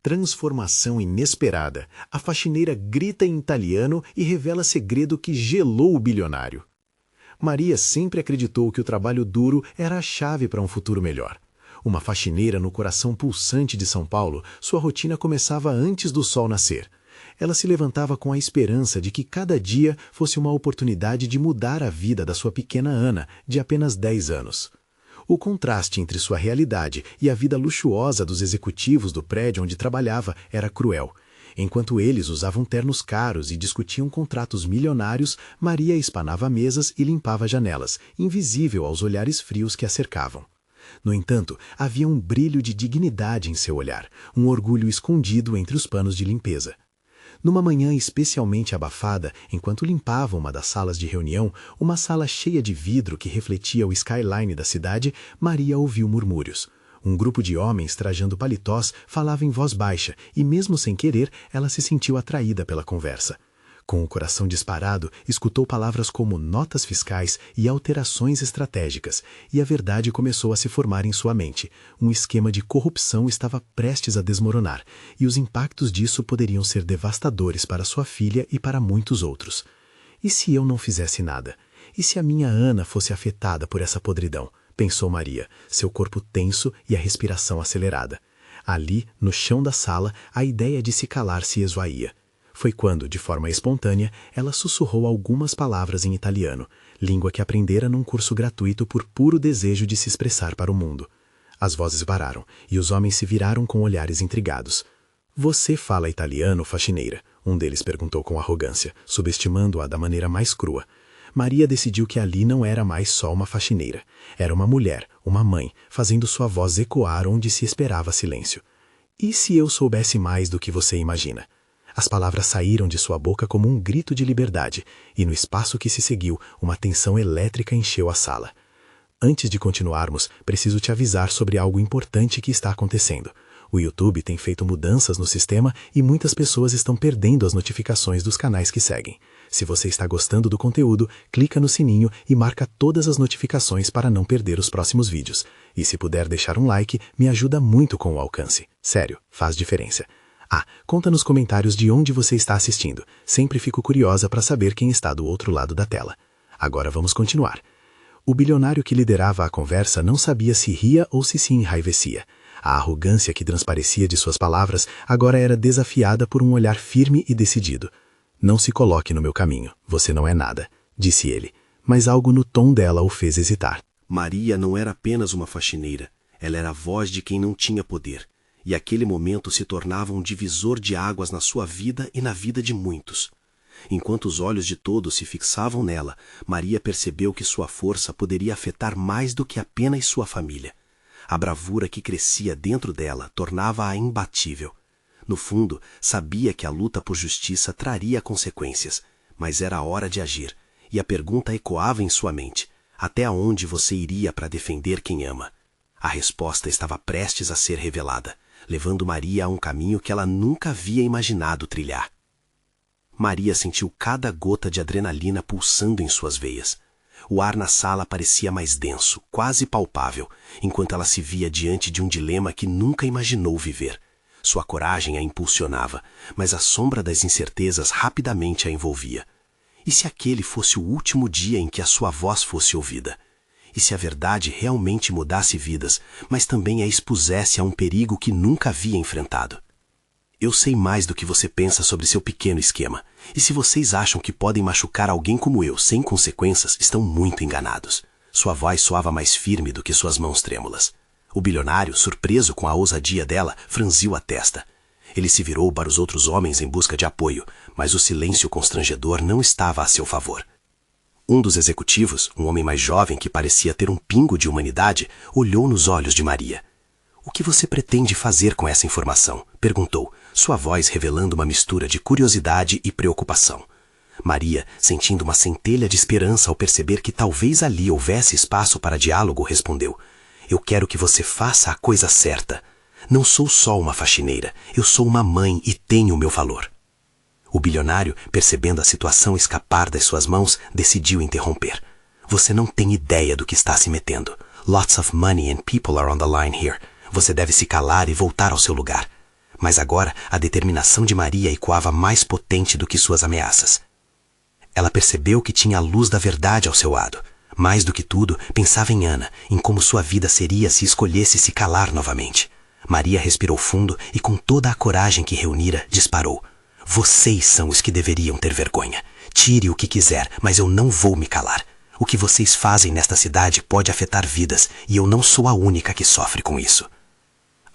transformação inesperada. A faxineira grita em italiano e revela segredo que gelou o bilionário. Maria sempre acreditou que o trabalho duro era a chave para um futuro melhor. Uma faxineira no coração pulsante de São Paulo, sua rotina começava antes do sol nascer. Ela se levantava com a esperança de que cada dia fosse uma oportunidade de mudar a vida da sua pequena Ana, de apenas 10 anos. O contraste entre sua realidade e a vida luxuosa dos executivos do prédio onde trabalhava era cruel. Enquanto eles usavam ternos caros e discutiam contratos milionários, Maria espanava mesas e limpava janelas, invisível aos olhares frios que a cercavam. No entanto, havia um brilho de dignidade em seu olhar, um orgulho escondido entre os panos de limpeza. Numa manhã especialmente abafada, enquanto limpava uma das salas de reunião, uma sala cheia de vidro que refletia o skyline da cidade, Maria ouviu murmúrios. Um grupo de homens trajando paletós falava em voz baixa e, mesmo sem querer, ela se sentiu atraída pela conversa. Com o coração disparado, escutou palavras como notas fiscais e alterações estratégicas, e a verdade começou a se formar em sua mente. Um esquema de corrupção estava prestes a desmoronar, e os impactos disso poderiam ser devastadores para sua filha e para muitos outros. E se eu não fizesse nada? E se a minha Ana fosse afetada por essa podridão? Pensou Maria, seu corpo tenso e a respiração acelerada. Ali, no chão da sala, a ideia de se calar se esvaía. Foi quando, de forma espontânea, ela sussurrou algumas palavras em italiano, língua que aprendera num curso gratuito por puro desejo de se expressar para o mundo. As vozes pararam, e os homens se viraram com olhares intrigados. "Você fala italiano, faxineira?" um deles perguntou com arrogância, subestimando-a da maneira mais crua. Maria decidiu que ali não era mais só uma faxineira. Era uma mulher, uma mãe, fazendo sua voz ecoar onde se esperava silêncio. "E se eu soubesse mais do que você imagina?" As palavras saíram de sua boca como um grito de liberdade, e no espaço que se seguiu, uma tensão elétrica encheu a sala. "Antes de continuarmos, preciso te avisar sobre algo importante que está acontecendo. O YouTube tem feito mudanças no sistema e muitas pessoas estão perdendo as notificações dos canais que seguem. Se você está gostando do conteúdo, clica no sininho e marca todas as notificações para não perder os próximos vídeos. E se puder deixar um like, me ajuda muito com o alcance. Sério, faz diferença. Conta nos comentários de onde você está assistindo. Sempre fico curiosa para saber quem está do outro lado da tela. Agora vamos continuar. O bilionário que liderava a conversa não sabia se ria ou se enraivecia. A arrogância que transparecia de suas palavras agora era desafiada por um olhar firme e decidido. "Não se coloque no meu caminho, você não é nada", disse ele, mas algo no tom dela o fez hesitar. Maria não era apenas uma faxineira, ela era a voz de quem não tinha poder. E aquele momento se tornava um divisor de águas na sua vida e na vida de muitos. Enquanto os olhos de todos se fixavam nela, Maria percebeu que sua força poderia afetar mais do que apenas sua família. A bravura que crescia dentro dela tornava-a imbatível. No fundo, sabia que a luta por justiça traria consequências, mas era a hora de agir, e a pergunta ecoava em sua mente: até onde você iria para defender quem ama? A resposta estava prestes a ser revelada, levando Maria a um caminho que ela nunca havia imaginado trilhar. Maria sentiu cada gota de adrenalina pulsando em suas veias. O ar na sala parecia mais denso, quase palpável, enquanto ela se via diante de um dilema que nunca imaginou viver. Sua coragem a impulsionava, mas a sombra das incertezas rapidamente a envolvia. E se aquele fosse o último dia em que a sua voz fosse ouvida? E se a verdade realmente mudasse vidas, mas também a expusesse a um perigo que nunca havia enfrentado? Eu sei mais do que você pensa sobre seu pequeno esquema, e se vocês acham que podem machucar alguém como eu sem consequências, estão muito enganados. Sua voz soava mais firme do que suas mãos trêmulas. O bilionário, surpreso com a ousadia dela, franziu a testa. Ele se virou para os outros homens em busca de apoio, mas o silêncio constrangedor não estava a seu favor. Um dos executivos, um homem mais jovem que parecia ter um pingo de humanidade, olhou nos olhos de Maria. "O que você pretende fazer com essa informação?" perguntou, sua voz revelando uma mistura de curiosidade e preocupação. Maria, sentindo uma centelha de esperança ao perceber que talvez ali houvesse espaço para diálogo, respondeu: "Eu quero que você faça a coisa certa. Não sou só uma faxineira, eu sou uma mãe e tenho o meu valor." O bilionário, percebendo a situação escapar das suas mãos, decidiu interromper. "Você não tem ideia do que está se metendo. Lots of money and people are on the line here. Você deve se calar e voltar ao seu lugar." mas agora a determinação de Maria ecoava mais potente do que suas ameaças. Ela percebeu que tinha a luz da verdade ao seu lado. Mais do que tudo, pensava em Ana, em como sua vida seria se escolhesse se calar novamente. Maria respirou fundo e, com toda a coragem que reunira, disparou. Vocês são os que deveriam ter vergonha. Tire o que quiser, mas eu não vou me calar. O que vocês fazem nesta cidade pode afetar vidas, e eu não sou a única que sofre com isso.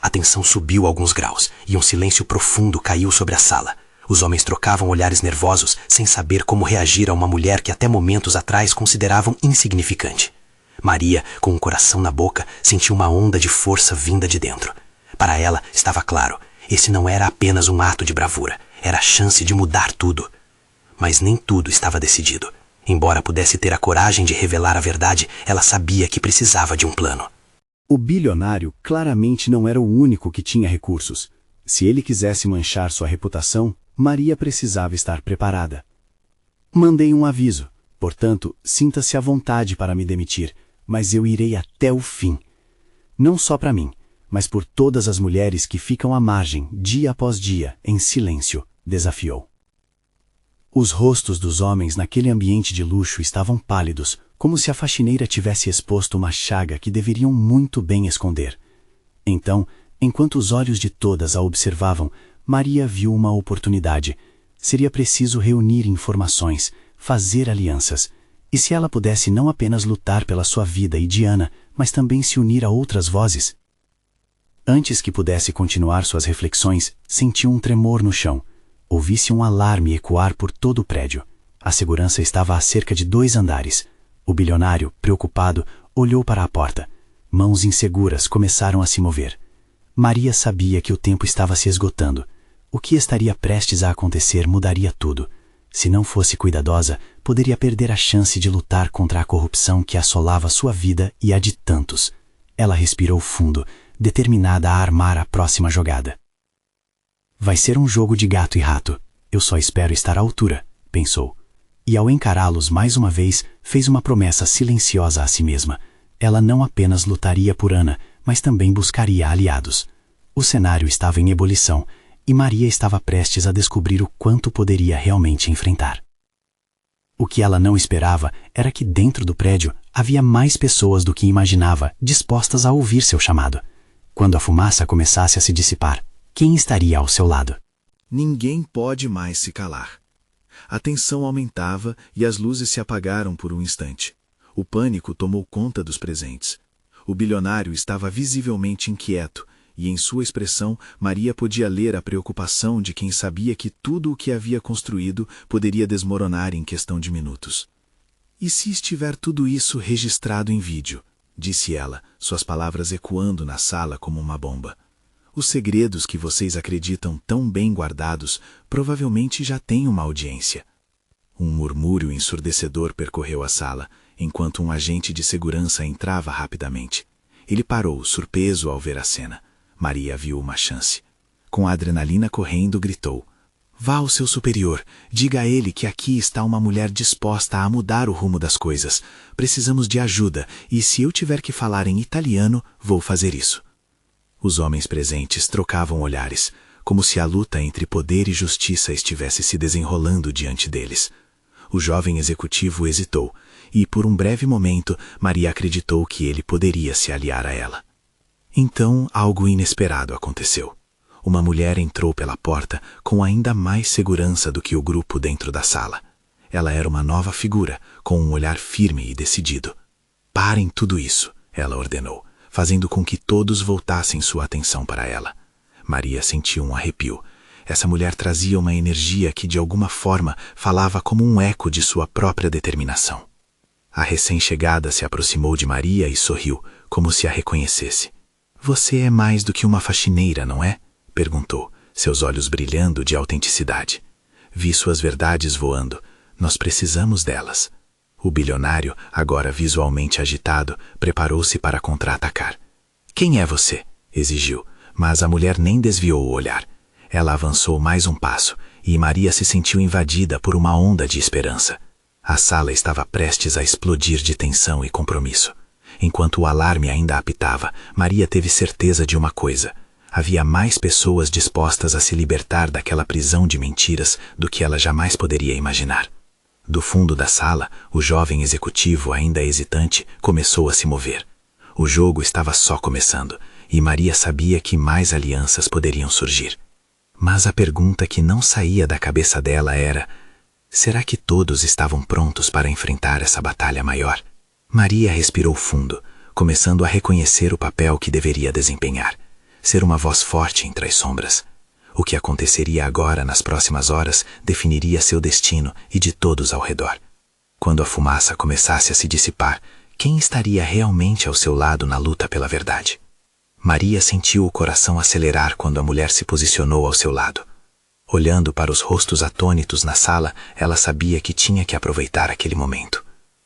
A tensão subiu alguns graus, e um silêncio profundo caiu sobre a sala. Os homens trocavam olhares nervosos, sem saber como reagir a uma mulher que até momentos atrás consideravam insignificante. Maria, com o coração na boca, sentiu uma onda de força vinda de dentro. Para ela, estava claro, esse não era apenas um ato de bravura, era a chance de mudar tudo. Mas nem tudo estava decidido. Embora pudesse ter a coragem de revelar a verdade, ela sabia que precisava de um plano. O bilionário claramente não era o único que tinha recursos. Se ele quisesse manchar sua reputação, Maria precisava estar preparada. Mandei um aviso, portanto, sinta-se à vontade para me demitir, mas eu irei até o fim. Não só para mim, mas por todas as mulheres que ficam à margem, dia após dia, em silêncio, desafiou. Os rostos dos homens naquele ambiente de luxo estavam pálidos, como se a faxineira tivesse exposto uma chaga que deveriam muito bem esconder. Então, enquanto os olhos de todas a observavam, Maria viu uma oportunidade. Seria preciso reunir informações, fazer alianças. E se ela pudesse não apenas lutar pela sua vida e de Ana, mas também se unir a outras vozes? Antes que pudesse continuar suas reflexões, sentiu um tremor no chão. Ouvisse um alarme ecoar por todo o prédio. A segurança estava a cerca de 2 andares. O bilionário, preocupado, olhou para a porta. Mãos inseguras começaram a se mover. Maria sabia que o tempo estava se esgotando. O que estaria prestes a acontecer mudaria tudo. Se não fosse cuidadosa, poderia perder a chance de lutar contra a corrupção que assolava sua vida e a de tantos. Ela respirou fundo, determinada a armar a próxima jogada. Vai ser um jogo de gato e rato. Eu só espero estar à altura, pensou. E ao encará-los mais uma vez, fez uma promessa silenciosa a si mesma. Ela não apenas lutaria por Ana, mas também buscaria aliados. O cenário estava em ebulição, e Maria estava prestes a descobrir o quanto poderia realmente enfrentar. O que ela não esperava era que dentro do prédio havia mais pessoas do que imaginava, dispostas a ouvir seu chamado. Quando a fumaça começasse a se dissipar, quem estaria ao seu lado? Ninguém pode mais se calar. A tensão aumentava e as luzes se apagaram por um instante. O pânico tomou conta dos presentes. O bilionário estava visivelmente inquieto, e em sua expressão Maria podia ler a preocupação de quem sabia que tudo o que havia construído poderia desmoronar em questão de minutos. E se estiver tudo isso registrado em vídeo? Disse ela, suas palavras ecoando na sala como uma bomba. Os segredos que vocês acreditam tão bem guardados provavelmente já têm uma audiência. Um murmúrio ensurdecedor percorreu a sala, enquanto um agente de segurança entrava rapidamente. Ele parou, surpreso ao ver a cena. Maria viu uma chance. Com a adrenalina correndo, gritou. Vá ao seu superior, diga a ele que aqui está uma mulher disposta a mudar o rumo das coisas. Precisamos de ajuda, e se eu tiver que falar em italiano, vou fazer isso. Os homens presentes trocavam olhares, como se a luta entre poder e justiça estivesse se desenrolando diante deles. O jovem executivo hesitou, e por um breve momento Maria acreditou que ele poderia se aliar a ela. Então algo inesperado aconteceu. Uma mulher entrou pela porta com ainda mais segurança do que o grupo dentro da sala. Ela era uma nova figura, com um olhar firme e decidido. Parem tudo isso, ela ordenou, fazendo com que todos voltassem sua atenção para ela. Maria sentiu um arrepio. Essa mulher trazia uma energia que de alguma forma falava como um eco de sua própria determinação. A recém-chegada se aproximou de Maria e sorriu, como se a reconhecesse. Você é mais do que uma faxineira, não é? Perguntou, seus olhos brilhando de autenticidade. Vi suas verdades voando. Nós precisamos delas. O bilionário, agora visualmente agitado, preparou-se para contra-atacar. Quem é você? Exigiu, mas a mulher nem desviou o olhar. Ela avançou mais um passo, e Maria se sentiu invadida por uma onda de esperança. A sala estava prestes a explodir de tensão e compromisso. Enquanto o alarme ainda apitava, Maria teve certeza de uma coisa. Havia mais pessoas dispostas a se libertar daquela prisão de mentiras do que ela jamais poderia imaginar. Do fundo da sala, o jovem executivo, ainda hesitante, começou a se mover. O jogo estava só começando, e Maria sabia que mais alianças poderiam surgir. Mas a pergunta que não saía da cabeça dela era: será que todos estavam prontos para enfrentar essa batalha maior? Maria respirou fundo, começando a reconhecer o papel que deveria desempenhar. Ser uma voz forte entre as sombras. O que aconteceria agora nas próximas horas definiria seu destino e de todos ao redor. Quando a fumaça começasse a se dissipar, quem estaria realmente ao seu lado na luta pela verdade? Maria sentiu o coração acelerar quando a mulher se posicionou ao seu lado. Olhando para os rostos atônitos na sala, ela sabia que tinha que aproveitar aquele momento.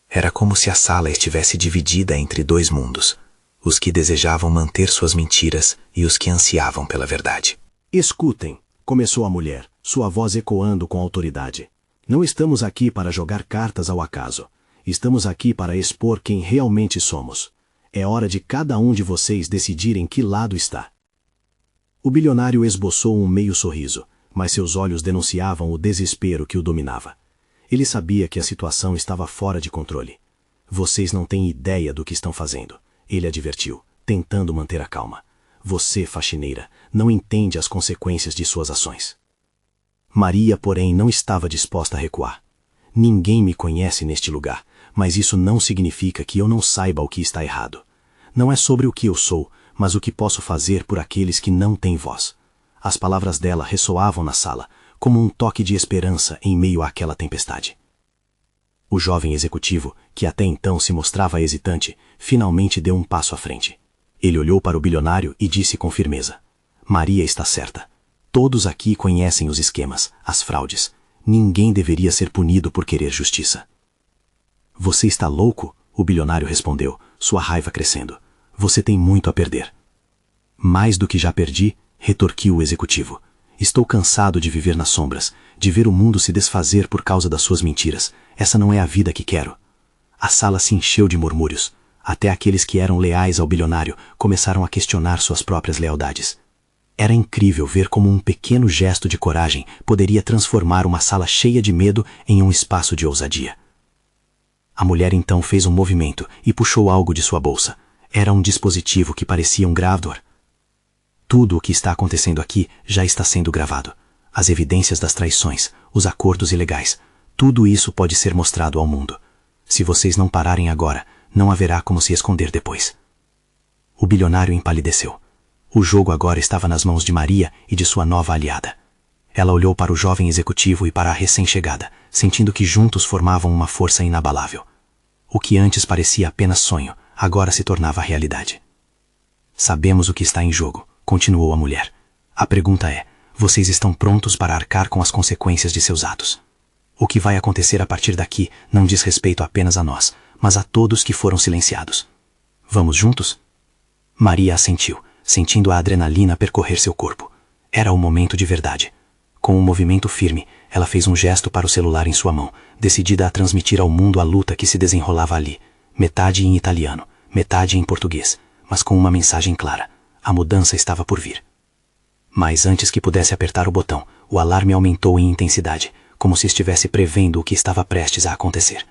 Era como se a sala estivesse dividida entre dois mundos, os que desejavam manter suas mentiras e os que ansiavam pela verdade. Escutem, começou a mulher, sua voz ecoando com autoridade. Não estamos aqui para jogar cartas ao acaso. Estamos aqui para expor quem realmente somos. É hora de cada um de vocês decidirem que lado está. O bilionário esboçou um meio sorriso, mas seus olhos denunciavam o desespero que o dominava. Ele sabia que a situação estava fora de controle. Vocês não têm ideia do que estão fazendo, ele advertiu, tentando manter a calma. Você, faxineira, não entende as consequências de suas ações. Maria, porém, não estava disposta a recuar. Ninguém me conhece neste lugar, mas isso não significa que eu não saiba o que está errado. Não é sobre o que eu sou, mas o que posso fazer por aqueles que não têm voz. As palavras dela ressoavam na sala, como um toque de esperança em meio àquela tempestade. O jovem executivo, que até então se mostrava hesitante, finalmente deu um passo à frente. Ele olhou para o bilionário e disse com firmeza: Maria está certa. Todos aqui conhecem os esquemas, as fraudes. Ninguém deveria ser punido por querer justiça. Você está louco? O bilionário respondeu, sua raiva crescendo. Você tem muito a perder. Mais do que já perdi, retorquiu o executivo. Estou cansado de viver nas sombras, de ver o mundo se desfazer por causa das suas mentiras. Essa não é a vida que quero. A sala se encheu de murmúrios. Até aqueles que eram leais ao bilionário começaram a questionar suas próprias lealdades. Era incrível ver como um pequeno gesto de coragem poderia transformar uma sala cheia de medo em um espaço de ousadia. A mulher então fez um movimento e puxou algo de sua bolsa. Era um dispositivo que parecia um gravador. Tudo o que está acontecendo aqui já está sendo gravado. As evidências das traições, os acordos ilegais, tudo isso pode ser mostrado ao mundo. Se vocês não pararem agora, não haverá como se esconder depois. O bilionário empalideceu. O jogo agora estava nas mãos de Maria e de sua nova aliada. Ela olhou para o jovem executivo e para a recém-chegada, sentindo que juntos formavam uma força inabalável. O que antes parecia apenas sonho, agora se tornava realidade. Sabemos o que está em jogo, continuou a mulher. A pergunta é: vocês estão prontos para arcar com as consequências de seus atos? O que vai acontecer a partir daqui não diz respeito apenas a nós, mas a todos que foram silenciados. Vamos juntos? Maria assentiu, sentindo a adrenalina percorrer seu corpo. Era o momento de verdade. Com um movimento firme, ela fez um gesto para o celular em sua mão, decidida a transmitir ao mundo a luta que se desenrolava ali, metade em italiano, metade em português, mas com uma mensagem clara: a mudança estava por vir. Mas antes que pudesse apertar o botão, o alarme aumentou em intensidade, como se estivesse prevendo o que estava prestes a acontecer.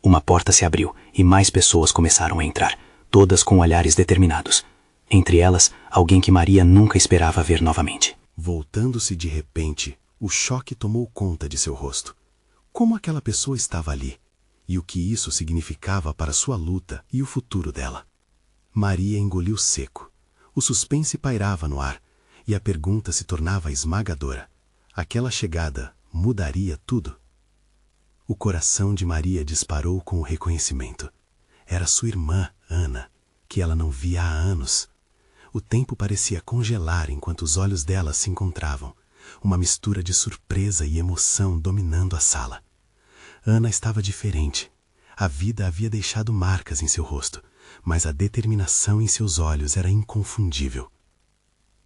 Uma porta se abriu e mais pessoas começaram a entrar, todas com olhares determinados. Entre elas, alguém que Maria nunca esperava ver novamente. Voltando-se de repente, o choque tomou conta de seu rosto. Como aquela pessoa estava ali? E o que isso significava para sua luta e o futuro dela? Maria engoliu seco. O suspense pairava no ar, e a pergunta se tornava esmagadora. Aquela chegada mudaria tudo? O coração de Maria disparou com o reconhecimento. Era sua irmã, Ana, que ela não via há anos. O tempo parecia congelar enquanto os olhos dela se encontravam, uma mistura de surpresa e emoção dominando a sala. Ana estava diferente. A vida havia deixado marcas em seu rosto, mas a determinação em seus olhos era inconfundível.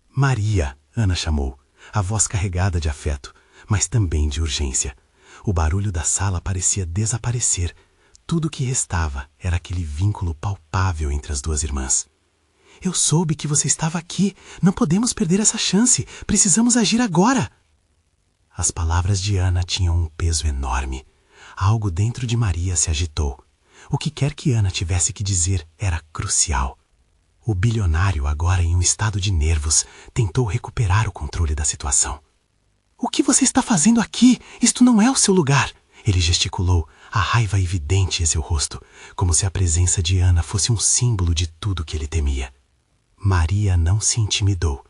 Maria, Ana chamou, a voz carregada de afeto, mas também de urgência. O barulho da sala parecia desaparecer. Tudo o que restava era aquele vínculo palpável entre as duas irmãs. Eu soube que você estava aqui. Não podemos perder essa chance. Precisamos agir agora. As palavras de Ana tinham um peso enorme. Algo dentro de Maria se agitou. O que quer que Ana tivesse que dizer era crucial. O bilionário, agora em um estado de nervos, tentou recuperar o controle da situação. O que você está fazendo aqui? Isto não é o seu lugar. Ele gesticulou, a raiva evidente em seu rosto, como se a presença de Ana fosse um símbolo de tudo que ele temia. Maria não se intimidou.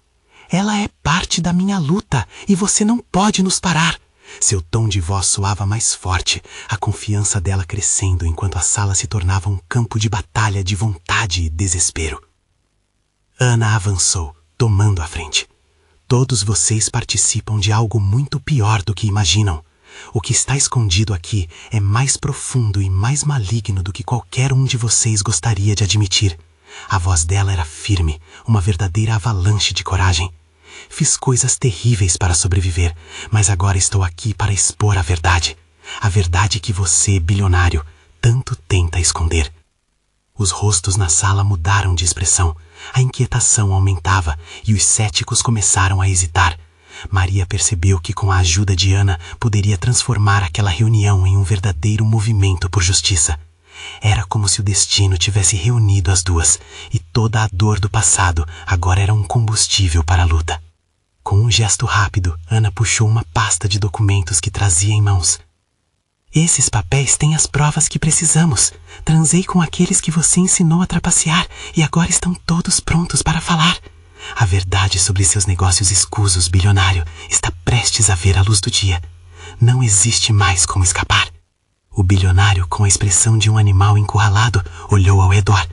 Ela é parte da minha luta e você não pode nos parar. Seu tom de voz soava mais forte, a confiança dela crescendo enquanto a sala se tornava um campo de batalha de vontade e desespero. Ana avançou, tomando a frente. Todos vocês participam de algo muito pior do que imaginam. O que está escondido aqui é mais profundo e mais maligno do que qualquer um de vocês gostaria de admitir. A voz dela era firme, uma verdadeira avalanche de coragem. Fiz coisas terríveis para sobreviver, mas agora estou aqui para expor a verdade. A verdade que você, bilionário, tanto tenta esconder. Os rostos na sala mudaram de expressão. A inquietação aumentava e os céticos começaram a hesitar. Maria percebeu que com a ajuda de Ana poderia transformar aquela reunião em um verdadeiro movimento por justiça. Era como se o destino tivesse reunido as duas e toda a dor do passado agora era um combustível para a luta. Com um gesto rápido, Ana puxou uma pasta de documentos que trazia em mãos. Esses papéis têm as provas que precisamos. Transei com aqueles que você ensinou a trapacear e agora estão todos prontos para falar. A verdade sobre seus negócios escusos, bilionário, está prestes a ver a luz do dia. Não existe mais como escapar. O bilionário, com a expressão de um animal encurralado, olhou ao redor.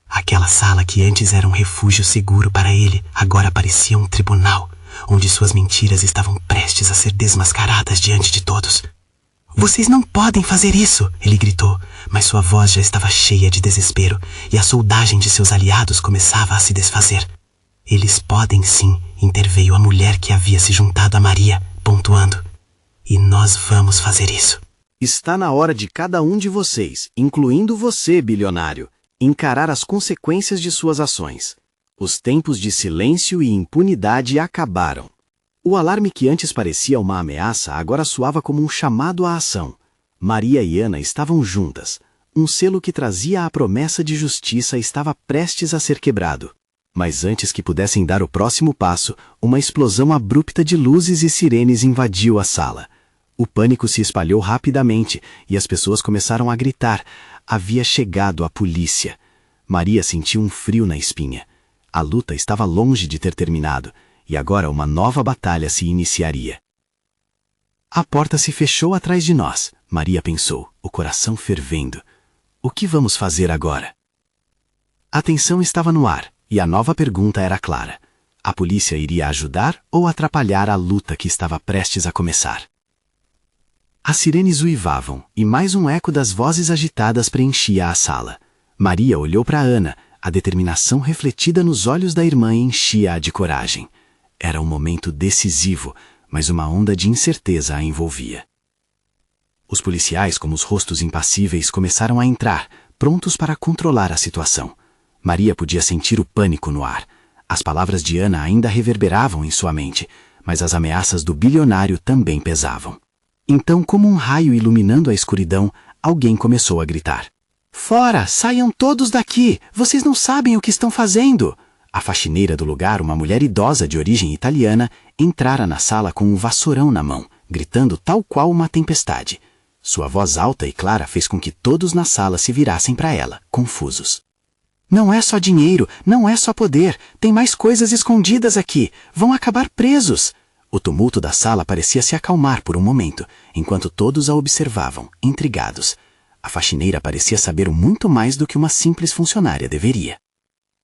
Aquela sala que antes era um refúgio seguro para ele, agora parecia um tribunal, onde suas mentiras estavam prestes a ser desmascaradas diante de todos. Vocês não podem fazer isso, ele gritou, mas sua voz já estava cheia de desespero e a soldagem de seus aliados começava a se desfazer. Eles podem sim, interveio a mulher que havia se juntado a Maria, pontuando. E nós vamos fazer isso. Está na hora de cada um de vocês, incluindo você, bilionário, encarar as consequências de suas ações. Os tempos de silêncio e impunidade acabaram. O alarme que antes parecia uma ameaça agora soava como um chamado à ação. Maria e Ana estavam juntas. Um selo que trazia a promessa de justiça estava prestes a ser quebrado. Mas antes que pudessem dar o próximo passo, uma explosão abrupta de luzes e sirenes invadiu a sala. O pânico se espalhou rapidamente e as pessoas começaram a gritar. Havia chegado a polícia. Maria sentiu um frio na espinha. A luta estava longe de ter terminado. E agora uma nova batalha se iniciaria. A porta se fechou atrás de nós, Maria pensou, o coração fervendo. O que vamos fazer agora? A tensão estava no ar, e a nova pergunta era clara. A polícia iria ajudar ou atrapalhar a luta que estava prestes a começar? As sirenes uivavam, e mais um eco das vozes agitadas preenchia a sala. Maria olhou para Ana, a determinação refletida nos olhos da irmã enchia-a de coragem. Era um momento decisivo, mas uma onda de incerteza a envolvia. Os policiais, como os rostos impassíveis, começaram a entrar, prontos para controlar a situação. Maria podia sentir o pânico no ar. As palavras de Ana ainda reverberavam em sua mente, mas as ameaças do bilionário também pesavam. Então, como um raio iluminando a escuridão, alguém começou a gritar. Fora! Saiam todos daqui! Vocês não sabem o que estão fazendo! A faxineira do lugar, uma mulher idosa de origem italiana, entrara na sala com um vassourão na mão, gritando tal qual uma tempestade. Sua voz alta e clara fez com que todos na sala se virassem para ela, confusos. Não é só dinheiro, não é só poder, tem mais coisas escondidas aqui, vão acabar presos. O tumulto da sala parecia se acalmar por um momento, enquanto todos a observavam, intrigados. A faxineira parecia saber muito mais do que uma simples funcionária deveria.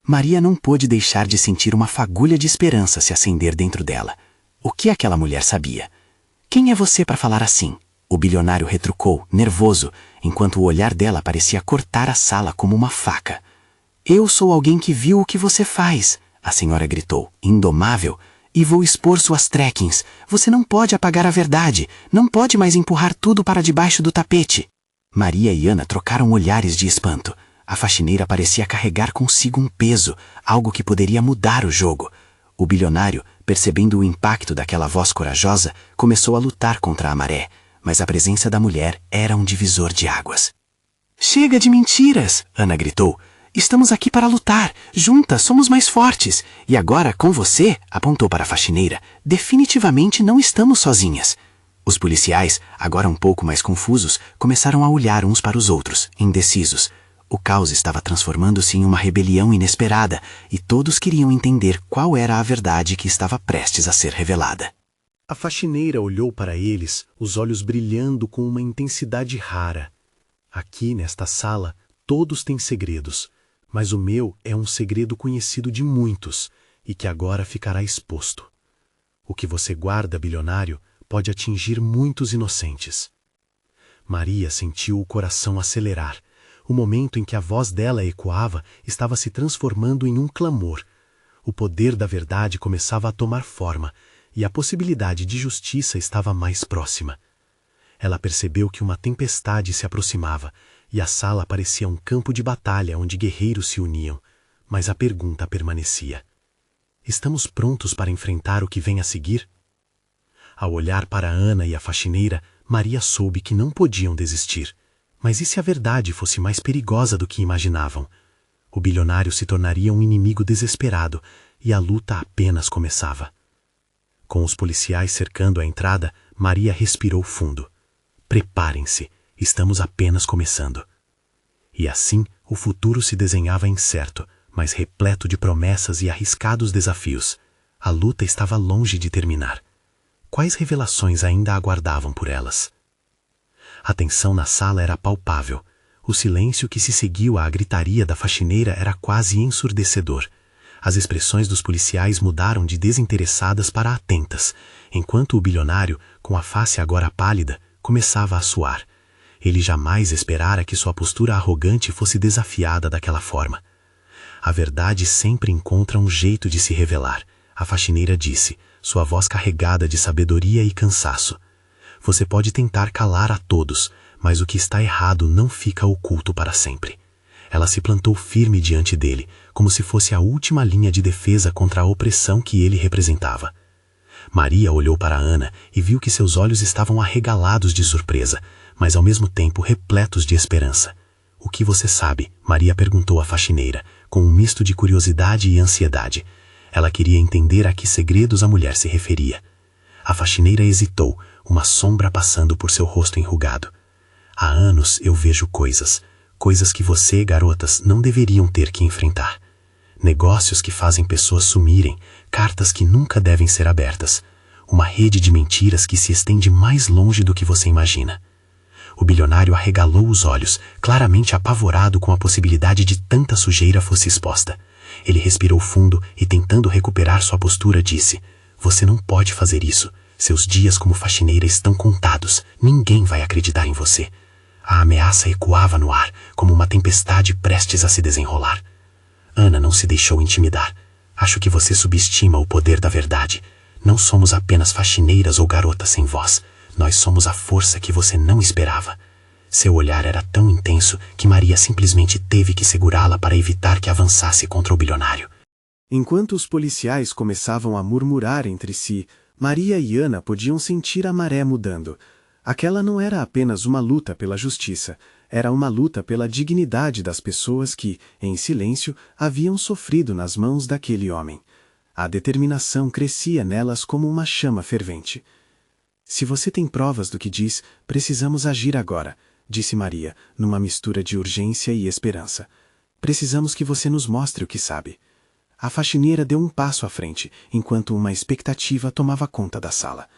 Maria não pôde deixar de sentir uma fagulha de esperança se acender dentro dela. O que aquela mulher sabia? Quem é você para falar assim? O bilionário retrucou, nervoso, enquanto o olhar dela parecia cortar a sala como uma faca. Eu sou alguém que viu o que você faz, a senhora gritou, indomável, e vou expor suas trekkings. Você não pode apagar a verdade, não pode mais empurrar tudo para debaixo do tapete. Maria e Ana trocaram olhares de espanto. A faxineira parecia carregar consigo um peso, algo que poderia mudar o jogo. O bilionário, percebendo o impacto daquela voz corajosa, começou a lutar contra a maré, mas a presença da mulher era um divisor de águas. Chega de mentiras, Ana gritou. Estamos aqui para lutar. Juntas somos mais fortes. E agora, com você, apontou para a faxineira, definitivamente não estamos sozinhas. Os policiais, agora um pouco mais confusos, começaram a olhar uns para os outros, indecisos. O caos estava transformando-se em uma rebelião inesperada, e todos queriam entender qual era a verdade que estava prestes a ser revelada. A faxineira olhou para eles, os olhos brilhando com uma intensidade rara. Aqui, nesta sala, todos têm segredos, mas o meu é um segredo conhecido de muitos e que agora ficará exposto. O que você guarda, bilionário, pode atingir muitos inocentes. Maria sentiu o coração acelerar. O momento em que a voz dela ecoava estava se transformando em um clamor. O poder da verdade começava a tomar forma, e a possibilidade de justiça estava mais próxima. Ela percebeu que uma tempestade se aproximava, e a sala parecia um campo de batalha onde guerreiros se uniam, mas a pergunta permanecia. Estamos prontos para enfrentar o que vem a seguir? Ao olhar para Ana e a faxineira, Maria soube que não podiam desistir. Mas e se a verdade fosse mais perigosa do que imaginavam? O bilionário se tornaria um inimigo desesperado, e a luta apenas começava. Com os policiais cercando a entrada, Maria respirou fundo. Preparem-se, estamos apenas começando. E assim, o futuro se desenhava incerto, mas repleto de promessas e arriscados desafios. A luta estava longe de terminar. Quais revelações ainda aguardavam por elas? A tensão na sala era palpável. O silêncio que se seguiu à gritaria da faxineira era quase ensurdecedor. As expressões dos policiais mudaram de desinteressadas para atentas, enquanto o bilionário, com a face agora pálida, começava a suar. Ele jamais esperara que sua postura arrogante fosse desafiada daquela forma. A verdade sempre encontra um jeito de se revelar, a faxineira disse, sua voz carregada de sabedoria e cansaço. Você pode tentar calar a todos, mas o que está errado não fica oculto para sempre. Ela se plantou firme diante dele, como se fosse a última linha de defesa contra a opressão que ele representava. Maria olhou para Ana e viu que seus olhos estavam arregalados de surpresa, mas ao mesmo tempo repletos de esperança. O que você sabe? Maria perguntou à faxineira, com um misto de curiosidade e ansiedade. Ela queria entender a que segredos a mulher se referia. A faxineira hesitou, uma sombra passando por seu rosto enrugado. Há anos eu vejo coisas que você, garotas, não deveriam ter que enfrentar. Negócios que fazem pessoas sumirem, cartas que nunca devem ser abertas. Uma rede de mentiras que se estende mais longe do que você imagina. O bilionário arregalou os olhos, claramente apavorado com a possibilidade de tanta sujeira fosse exposta. Ele respirou fundo e, tentando recuperar sua postura, disse: Você não pode fazer isso. Seus dias como faxineira estão contados. Ninguém vai acreditar em você. A ameaça ecoava no ar, como uma tempestade prestes a se desenrolar. Ana não se deixou intimidar. Acho que você subestima o poder da verdade. Não somos apenas faxineiras ou garotas sem voz. Nós somos a força que você não esperava. Seu olhar era tão intenso que Maria simplesmente teve que segurá-la para evitar que avançasse contra o bilionário. Enquanto os policiais começavam a murmurar entre si, Maria e Ana podiam sentir a maré mudando. Aquela não era apenas uma luta pela justiça, era uma luta pela dignidade das pessoas que, em silêncio, haviam sofrido nas mãos daquele homem. A determinação crescia nelas como uma chama fervente. Se você tem provas do que diz, precisamos agir agora, disse Maria, numa mistura de urgência e esperança. Precisamos que você nos mostre o que sabe. A faxineira deu um passo à frente, enquanto uma expectativa tomava conta da sala.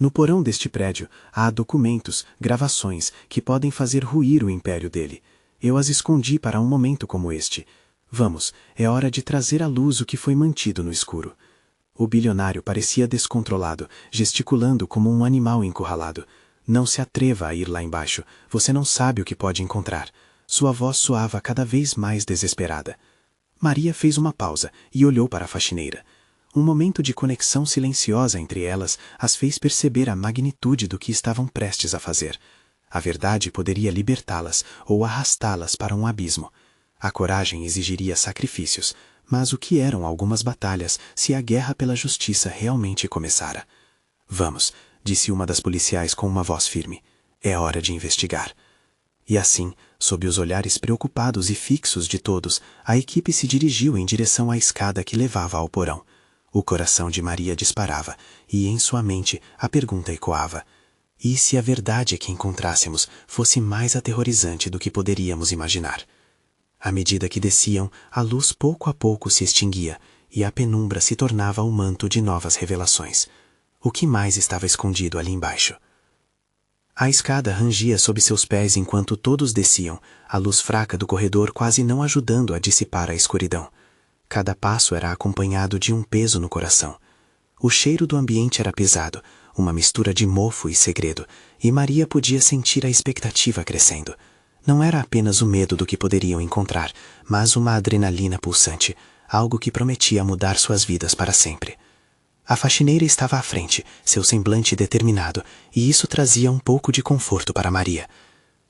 No porão deste prédio, há documentos, gravações, que podem fazer ruir o império dele. Eu as escondi para um momento como este. Vamos, é hora de trazer à luz o que foi mantido no escuro. O bilionário parecia descontrolado, gesticulando como um animal encurralado. Não se atreva a ir lá embaixo, você não sabe o que pode encontrar. Sua voz soava cada vez mais desesperada. Maria fez uma pausa e olhou para a faxineira. Um momento de conexão silenciosa entre elas as fez perceber a magnitude do que estavam prestes a fazer. A verdade poderia libertá-las ou arrastá-las para um abismo. A coragem exigiria sacrifícios, mas o que eram algumas batalhas se a guerra pela justiça realmente começara? Vamos, disse uma das policiais com uma voz firme. É hora de investigar. E assim, sob os olhares preocupados e fixos de todos, a equipe se dirigiu em direção à escada que levava ao porão. O coração de Maria disparava, e em sua mente a pergunta ecoava. E se a verdade que encontrássemos fosse mais aterrorizante do que poderíamos imaginar? À medida que desciam, a luz pouco a pouco se extinguia, e a penumbra se tornava um manto de novas revelações. O que mais estava escondido ali embaixo? A escada rangia sob seus pés enquanto todos desciam, a luz fraca do corredor quase não ajudando a dissipar a escuridão. Cada passo era acompanhado de um peso no coração. O cheiro do ambiente era pesado, uma mistura de mofo e segredo, e Maria podia sentir a expectativa crescendo. Não era apenas o medo do que poderiam encontrar, mas uma adrenalina pulsante, algo que prometia mudar suas vidas para sempre. A faxineira estava à frente, seu semblante determinado, e isso trazia um pouco de conforto para Maria.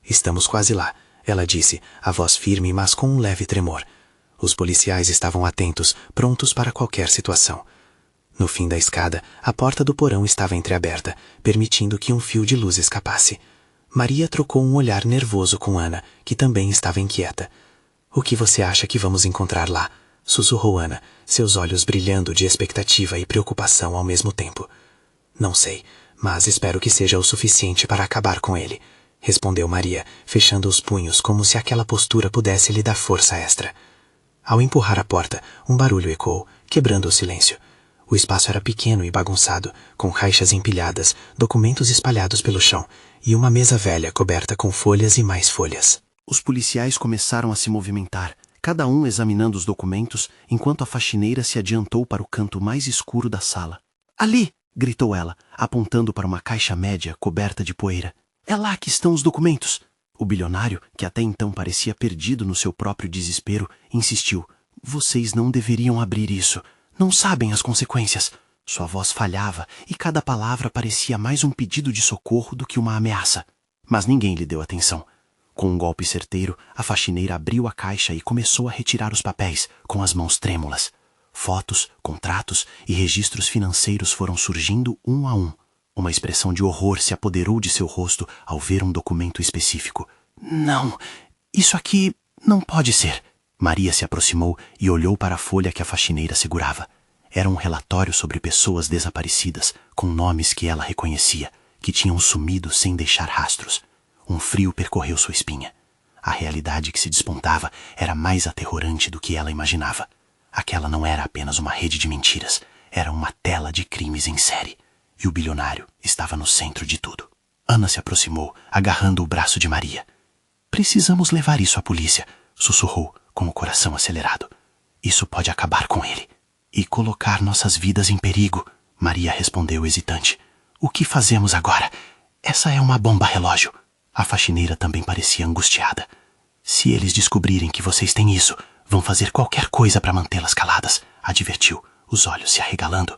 Estamos quase lá, ela disse, a voz firme, mas com um leve tremor. Os policiais estavam atentos, prontos para qualquer situação. No fim da escada, a porta do porão estava entreaberta, permitindo que um fio de luz escapasse. Maria trocou um olhar nervoso com Ana, que também estava inquieta. "O que você acha que vamos encontrar lá?" sussurrou Ana, seus olhos brilhando de expectativa e preocupação ao mesmo tempo. "Não sei, mas espero que seja o suficiente para acabar com ele", respondeu Maria, fechando os punhos como se aquela postura pudesse lhe dar força extra. Ao empurrar a porta, um barulho ecoou, quebrando o silêncio. O espaço era pequeno e bagunçado, com caixas empilhadas, documentos espalhados pelo chão, e uma mesa velha coberta com folhas e mais folhas. Os policiais começaram a se movimentar, cada um examinando os documentos, enquanto a faxineira se adiantou para o canto mais escuro da sala. "Ali!" gritou ela, apontando para uma caixa média coberta de poeira. "É lá que estão os documentos." O bilionário, que até então parecia perdido no seu próprio desespero, insistiu. "Vocês não deveriam abrir isso. Não sabem as consequências." Sua voz falhava e cada palavra parecia mais um pedido de socorro do que uma ameaça. Mas ninguém lhe deu atenção. Com um golpe certeiro, a faxineira abriu a caixa e começou a retirar os papéis, com as mãos trêmulas. Fotos, contratos e registros financeiros foram surgindo um a um. Uma expressão de horror se apoderou de seu rosto ao ver um documento específico. "Não, isso aqui não pode ser." Maria se aproximou e olhou para a folha que a faxineira segurava. Era um relatório sobre pessoas desaparecidas, com nomes que ela reconhecia, que tinham sumido sem deixar rastros. Um frio percorreu sua espinha. A realidade que se despontava era mais aterrorante do que ela imaginava. Aquela não era apenas uma rede de mentiras, era uma tela de crimes em série. E o bilionário estava no centro de tudo. Ana se aproximou, agarrando o braço de Maria. "Precisamos levar isso à polícia", sussurrou, com o coração acelerado. "Isso pode acabar com ele." "E colocar nossas vidas em perigo", Maria respondeu hesitante. "O que fazemos agora? Essa é uma bomba relógio." A faxineira também parecia angustiada. "Se eles descobrirem que vocês têm isso, vão fazer qualquer coisa para mantê-las caladas", advertiu, os olhos se arregalando.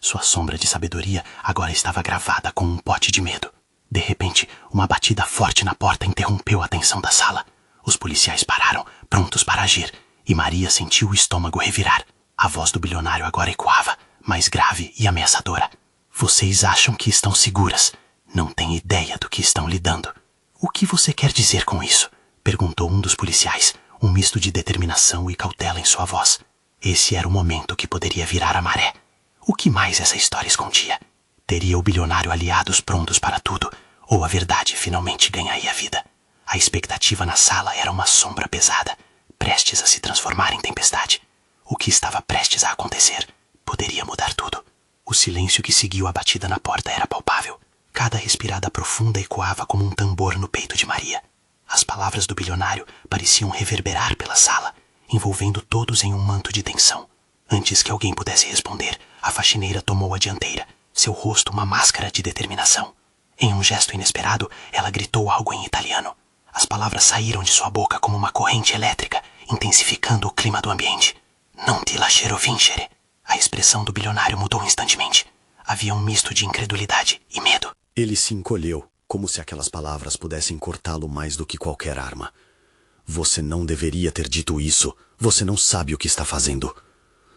Sua sombra de sabedoria agora estava gravada com um pote de medo. De repente, uma batida forte na porta interrompeu a tensão da sala. Os policiais pararam, prontos para agir, e Maria sentiu o estômago revirar. A voz do bilionário agora ecoava, mais grave e ameaçadora. "Vocês acham que estão seguras. Não têm ideia do que estão lidando." "O que você quer dizer com isso?" perguntou um dos policiais, um misto de determinação e cautela em sua voz. Esse era o momento que poderia virar a maré. O que mais essa história escondia? Teria o bilionário aliados prontos para tudo, ou a verdade finalmente ganharia vida? A expectativa na sala era uma sombra pesada, prestes a se transformar em tempestade. O que estava prestes a acontecer poderia mudar tudo. O silêncio que seguiu a batida na porta era palpável. Cada respirada profunda ecoava como um tambor no peito de Maria. As palavras do bilionário pareciam reverberar pela sala, envolvendo todos em um manto de tensão. Antes que alguém pudesse responder, a faxineira tomou a dianteira, seu rosto uma máscara de determinação. Em um gesto inesperado, ela gritou algo em italiano. As palavras saíram de sua boca como uma corrente elétrica, intensificando o clima do ambiente. "Non ti lascerò vincere." A expressão do bilionário mudou instantemente. Havia um misto de incredulidade e medo. Ele se encolheu, como se aquelas palavras pudessem cortá-lo mais do que qualquer arma. Você não deveria ter dito isso. Você não sabe o que está fazendo.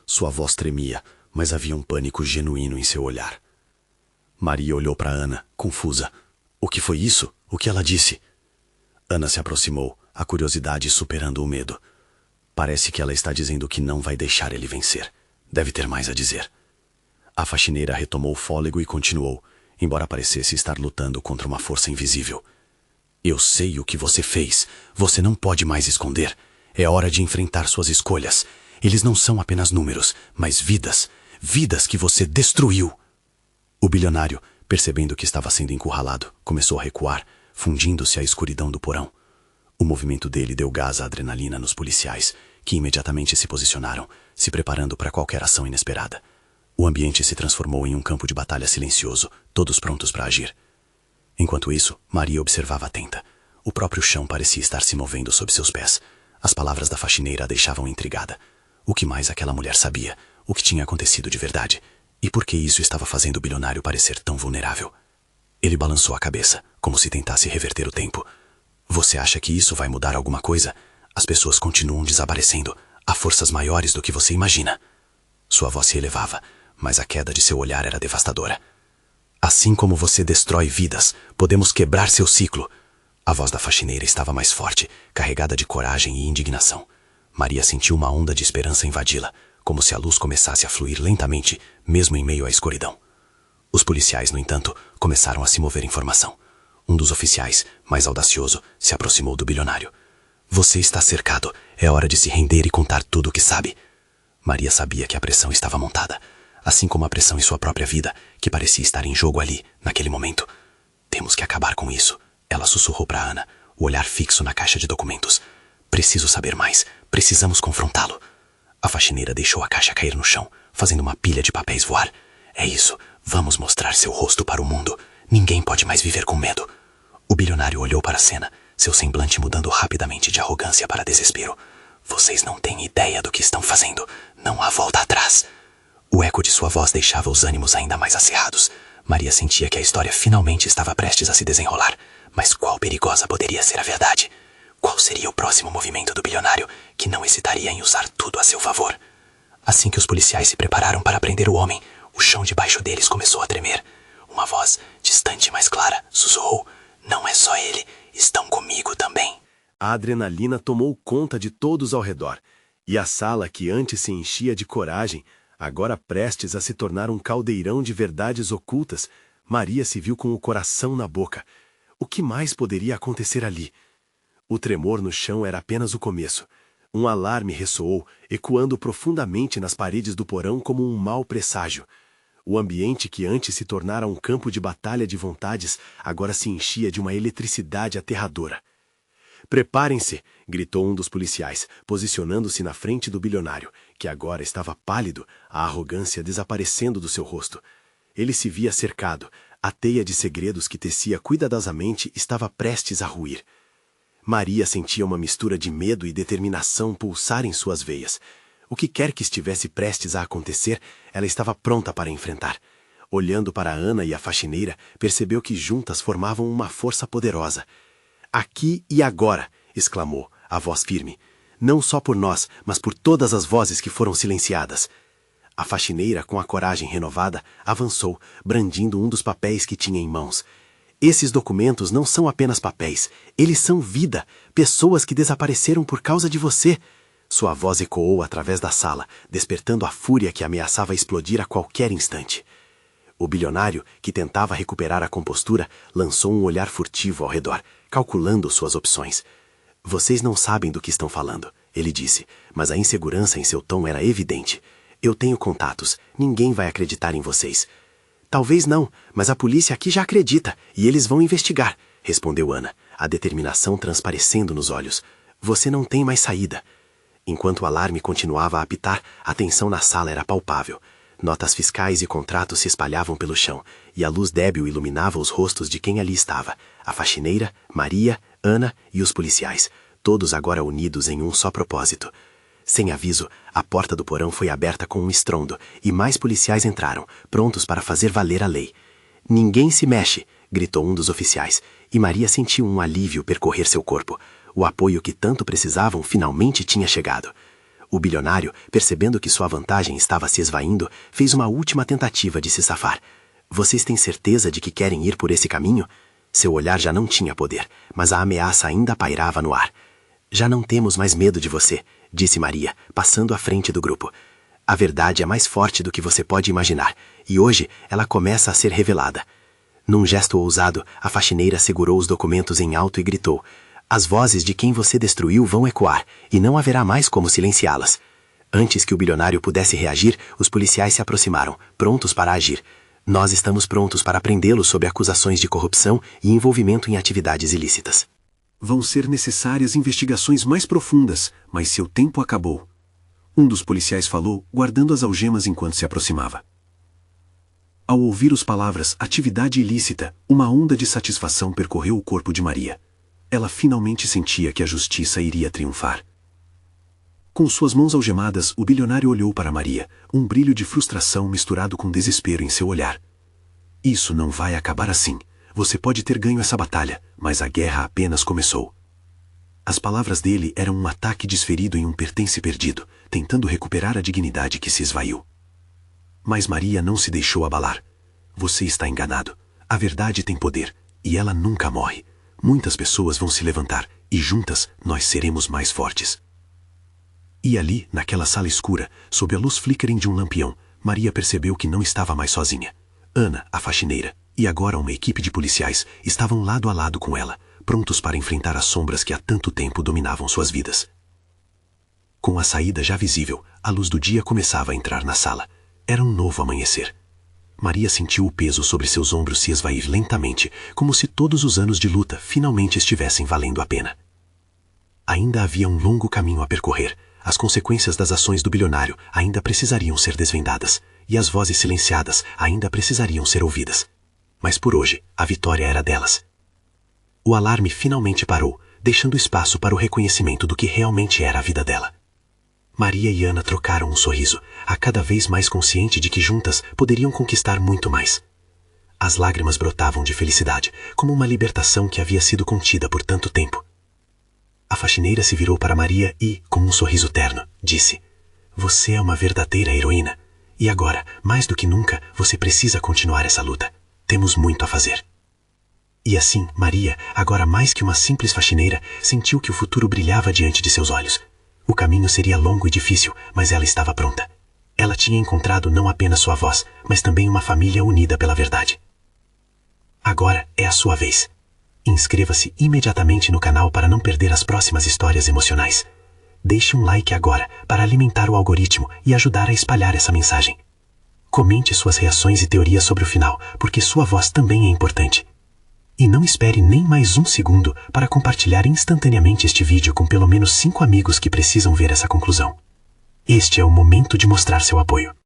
Sua voz tremia, mas havia um pânico genuíno em seu olhar. Maria olhou para Ana, confusa. O que foi isso? O que ela disse? Ana se aproximou, a curiosidade superando o medo. Parece que ela está dizendo que não vai deixar ele vencer. Deve ter mais a dizer. A faxineira retomou o fôlego e continuou, embora parecesse estar lutando contra uma força invisível. Eu sei o que você fez. Você não pode mais esconder. É hora de enfrentar suas escolhas. Eles não são apenas números, mas vidas. Vidas que você destruiu. O bilionário, percebendo que estava sendo encurralado, começou a recuar, fundindo-se à escuridão do porão. O movimento dele deu gás à adrenalina nos policiais, que imediatamente se posicionaram, se preparando para qualquer ação inesperada. O ambiente se transformou em um campo de batalha silencioso, todos prontos para agir. Enquanto isso, Maria observava atenta. O próprio chão parecia estar se movendo sob seus pés. As palavras da faxineira a deixavam intrigada. O que mais aquela mulher sabia? O que tinha acontecido de verdade? E por que isso estava fazendo o bilionário parecer tão vulnerável? Ele balançou a cabeça, como se tentasse reverter o tempo. Você acha que isso vai mudar alguma coisa? As pessoas continuam desaparecendo. Há forças maiores do que você imagina. Sua voz se elevava, mas a queda de seu olhar era devastadora. Assim como você destrói vidas, podemos quebrar seu ciclo. A voz da faxineira estava mais forte, carregada de coragem e indignação. Maria sentiu uma onda de esperança invadi-la, como se a luz começasse a fluir lentamente, mesmo em meio à escuridão. Os policiais, no entanto, começaram a se mover em formação. Um dos oficiais, mais audacioso, se aproximou do bilionário. Você está cercado. É hora de se render e contar tudo o que sabe. Maria sabia que a pressão estava montada, assim como a pressão em sua própria vida, que parecia estar em jogo ali, naquele momento. Temos que acabar com isso. Ela sussurrou para Ana, o olhar fixo na caixa de documentos. Preciso saber mais. Precisamos confrontá-lo. A faxineira deixou a caixa cair no chão, fazendo uma pilha de papéis voar. É isso. Vamos mostrar seu rosto para o mundo. Ninguém pode mais viver com medo. O bilionário olhou para a cena, seu semblante mudando rapidamente de arrogância para desespero. Vocês não têm ideia do que estão fazendo. Não há volta atrás. O eco de sua voz deixava os ânimos ainda mais acirrados. Maria sentia que a história finalmente estava prestes a se desenrolar. Mas qual perigosa poderia ser a verdade? Qual seria o próximo movimento do bilionário, que não hesitaria em usar tudo a seu favor? Assim que os policiais se prepararam para prender o homem, o chão debaixo deles começou a tremer. Uma voz, distante mas clara, sussurrou. Não é só ele, estão comigo também. A adrenalina tomou conta de todos ao redor, e a sala que antes se enchia de coragem, agora prestes a se tornar um caldeirão de verdades ocultas, Maria se viu com o coração na boca. O que mais poderia acontecer ali? O tremor no chão era apenas o começo. Um alarme ressoou, ecoando profundamente nas paredes do porão como um mau presságio. O ambiente que antes se tornara um campo de batalha de vontades, agora se enchia de uma eletricidade aterradora. Preparem-se, gritou um dos policiais, posicionando-se na frente do bilionário, que agora estava pálido, a arrogância desaparecendo do seu rosto. Ele se via cercado, a teia de segredos que tecia cuidadosamente estava prestes a ruir. Maria sentia uma mistura de medo e determinação pulsar em suas veias. O que quer que estivesse prestes a acontecer, ela estava pronta para enfrentar. Olhando para Ana e a faxineira, percebeu que juntas formavam uma força poderosa. Aqui e agora, exclamou, a voz firme. Não só por nós, mas por todas as vozes que foram silenciadas. A faxineira, com a coragem renovada, avançou, brandindo um dos papéis que tinha em mãos. Esses documentos não são apenas papéis, eles são vida, pessoas que desapareceram por causa de você. Sua voz ecoou através da sala, despertando a fúria que ameaçava explodir a qualquer instante. O bilionário, que tentava recuperar a compostura, lançou um olhar furtivo ao redor, calculando suas opções. Vocês não sabem do que estão falando, ele disse, mas a insegurança em seu tom era evidente. Eu tenho contatos, ninguém vai acreditar em vocês. Talvez não, mas a polícia aqui já acredita, e eles vão investigar, respondeu Ana, a determinação transparecendo nos olhos. Você não tem mais saída. Enquanto o alarme continuava a apitar, a tensão na sala era palpável. Notas fiscais e contratos se espalhavam pelo chão, e a luz débil iluminava os rostos de quem ali estava. A faxineira, Maria, Ana e os policiais, todos agora unidos em um só propósito. Sem aviso, a porta do porão foi aberta com um estrondo, e mais policiais entraram, prontos para fazer valer a lei. Ninguém se mexe, gritou um dos oficiais, e Maria sentiu um alívio percorrer seu corpo. O apoio que tanto precisavam finalmente tinha chegado. O bilionário, percebendo que sua vantagem estava se esvaindo, fez uma última tentativa de se safar. Vocês têm certeza de que querem ir por esse caminho? Seu olhar já não tinha poder, mas a ameaça ainda pairava no ar. Já não temos mais medo de você, disse Maria, passando à frente do grupo. A verdade é mais forte do que você pode imaginar, e hoje ela começa a ser revelada. Num gesto ousado, a faxineira segurou os documentos em alto e gritou: as vozes de quem você destruiu vão ecoar, e não haverá mais como silenciá-las. Antes que o bilionário pudesse reagir, os policiais se aproximaram, prontos para agir. Nós estamos prontos para prendê-lo sob acusações de corrupção e envolvimento em atividades ilícitas. Vão ser necessárias investigações mais profundas, mas seu tempo acabou. Um dos policiais falou, guardando as algemas enquanto se aproximava. Ao ouvir as palavras atividade ilícita, uma onda de satisfação percorreu o corpo de Maria. Ela finalmente sentia que a justiça iria triunfar. Com suas mãos algemadas, o bilionário olhou para Maria, um brilho de frustração misturado com desespero em seu olhar. Isso não vai acabar assim. Você pode ter ganho essa batalha, mas a guerra apenas começou. As palavras dele eram um ataque desferido em um pertence perdido, tentando recuperar a dignidade que se esvaiu. Mas Maria não se deixou abalar. Você está enganado. A verdade tem poder, e ela nunca morre. Muitas pessoas vão se levantar, e juntas nós seremos mais fortes. E ali, naquela sala escura, sob a luz flickering de um lampião, Maria percebeu que não estava mais sozinha. Ana, a faxineira, e agora uma equipe de policiais estavam lado a lado com ela, prontos para enfrentar as sombras que há tanto tempo dominavam suas vidas. Com a saída já visível, a luz do dia começava a entrar na sala. Era um novo amanhecer. Maria sentiu o peso sobre seus ombros se esvair lentamente, como se todos os anos de luta finalmente estivessem valendo a pena. Ainda havia um longo caminho a percorrer. As consequências das ações do bilionário ainda precisariam ser desvendadas, e as vozes silenciadas ainda precisariam ser ouvidas. Mas por hoje, a vitória era delas. O alarme finalmente parou, deixando espaço para o reconhecimento do que realmente era a vida dela. Maria e Ana trocaram um sorriso, a cada vez mais consciente de que juntas poderiam conquistar muito mais. As lágrimas brotavam de felicidade, como uma libertação que havia sido contida por tanto tempo. A faxineira se virou para Maria e, com um sorriso terno, disse: você é uma verdadeira heroína. E agora, mais do que nunca, você precisa continuar essa luta. Temos muito a fazer. E assim, Maria, agora mais que uma simples faxineira, sentiu que o futuro brilhava diante de seus olhos. O caminho seria longo e difícil, mas ela estava pronta. Ela tinha encontrado não apenas sua voz, mas também uma família unida pela verdade. Agora é a sua vez. Inscreva-se imediatamente no canal para não perder as próximas histórias emocionais. Deixe um like agora para alimentar o algoritmo e ajudar a espalhar essa mensagem. Comente suas reações e teorias sobre o final, porque sua voz também é importante. E não espere nem mais um segundo para compartilhar instantaneamente este vídeo com pelo menos 5 amigos que precisam ver essa conclusão. Este é o momento de mostrar seu apoio.